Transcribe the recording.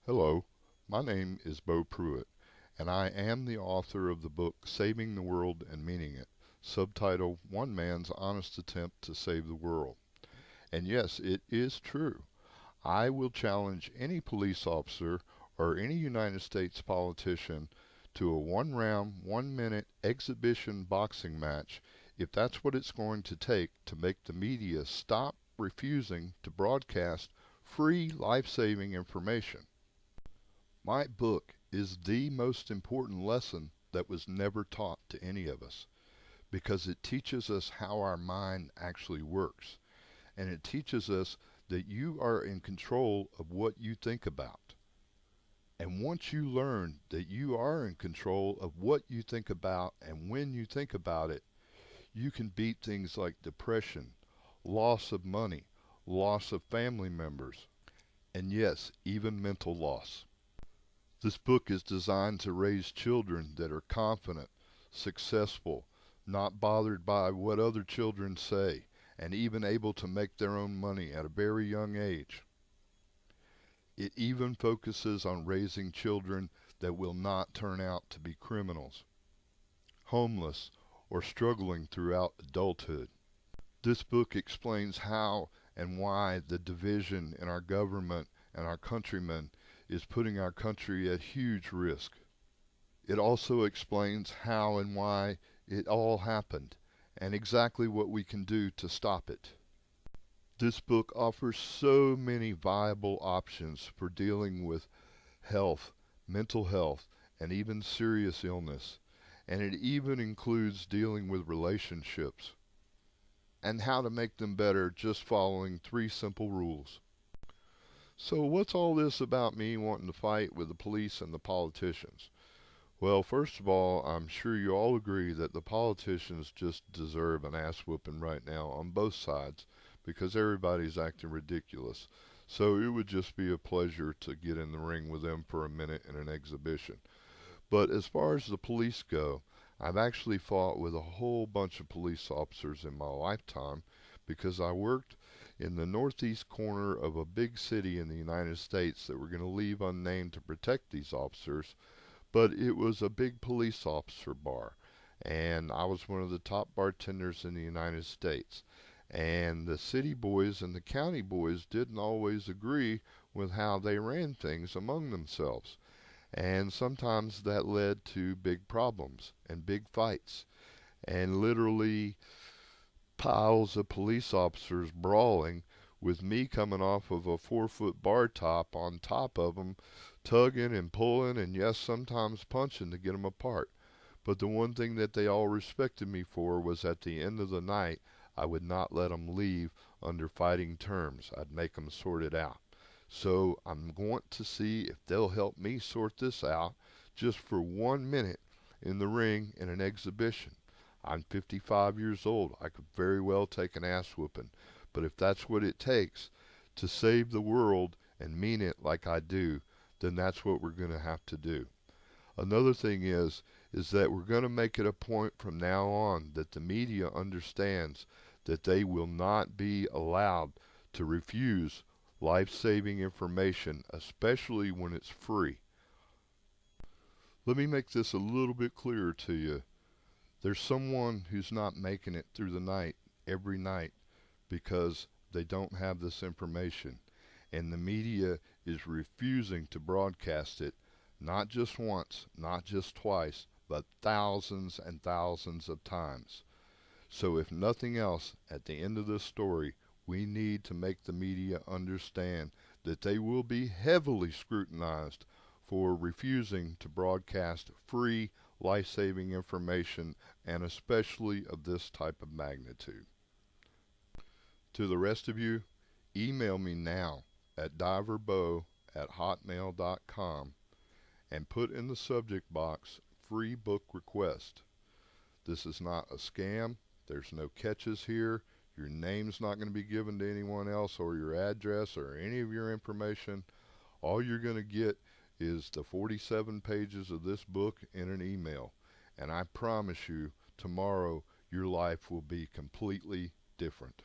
Hello, my name is Bo Pruitt, and I am the author of the book Saving the World and Meaning It, subtitled One Man's Honest Attempt to Save the World. And yes, it is true. I will challenge any police officer or any United States politician to a one-round, one-minute exhibition boxing match if that's what it's going to take to make the media stop refusing to broadcast free life-saving information. My book is the most important lesson that was never taught to any of us because it teaches us how our mind actually works. And it teaches us that you are in control of what you think about. And once you learn that you are in control of what you think about and when you think about it, you can beat things like depression, loss of money, loss of family members, and yes, even mental loss. This book is designed to raise children that are confident, successful, not bothered by what other children say, and even able to make their own money at a very young age. It even focuses on raising children that will not turn out to be criminals, homeless, or struggling throughout adulthood. This book explains how and why the division in our government and our countrymen is putting our country at huge risk. It also explains how and why it all happened and exactly what we can do to stop it. This book offers so many viable options for dealing with health, mental health, and even serious illness. And it even includes dealing with relationships and how to make them better just following 3 simple rules. So what's all this about me wanting to fight with the police and the politicians? Well, first of all, I'm sure you all agree that the politicians just deserve an ass whooping right now on both sides because everybody's acting ridiculous. So it would just be a pleasure to get in the ring with them for a minute in an exhibition. But as far as the police go, I've actually fought with a whole bunch of police officers in my lifetime because I worked in the northeast corner of a big city in the United States that we're going to leave unnamed to protect these officers, but it was a big police officer bar, and I was one of the top bartenders in the United States. And the city boys and the county boys didn't always agree with how they ran things among themselves. And sometimes that led to big problems and big fights, and literally piles of police officers brawling with me coming off of a 4-foot bar top on top of them, tugging and pulling and yes, sometimes punching to get them apart. But the one thing that they all respected me for was at the end of the night, I would not let them leave under fighting terms. I'd make them sort it out. So I'm going to see if they'll help me sort this out just for 1 minute in the ring in an exhibition. I'm 55 years old. I could very well take an ass whooping. But if that's what it takes to save the world and mean it like I do, then that's what we're going to have to do. Another thing is that we're going to make it a point from now on that the media understands that they will not be allowed to refuse life-saving information, especially when it's free. Let me make this a little bit clearer to you. There's someone who's not making it through the night every night because they don't have this information, and the media is refusing to broadcast it, not just once, not just twice, but thousands and thousands of times. So if nothing else, at the end of this story, we need to make the media understand that they will be heavily scrutinized for refusing to broadcast free life-saving information, and especially of this type of magnitude. To the rest of you, email me now at diverbo@hotmail.com and put in the subject box free book request. This is not a scam. There's no catches here. Your name's not going to be given to anyone else, or your address, or any of your information. All you're going to get is the 47 pages of this book in an email. And I promise you, tomorrow your life will be completely different.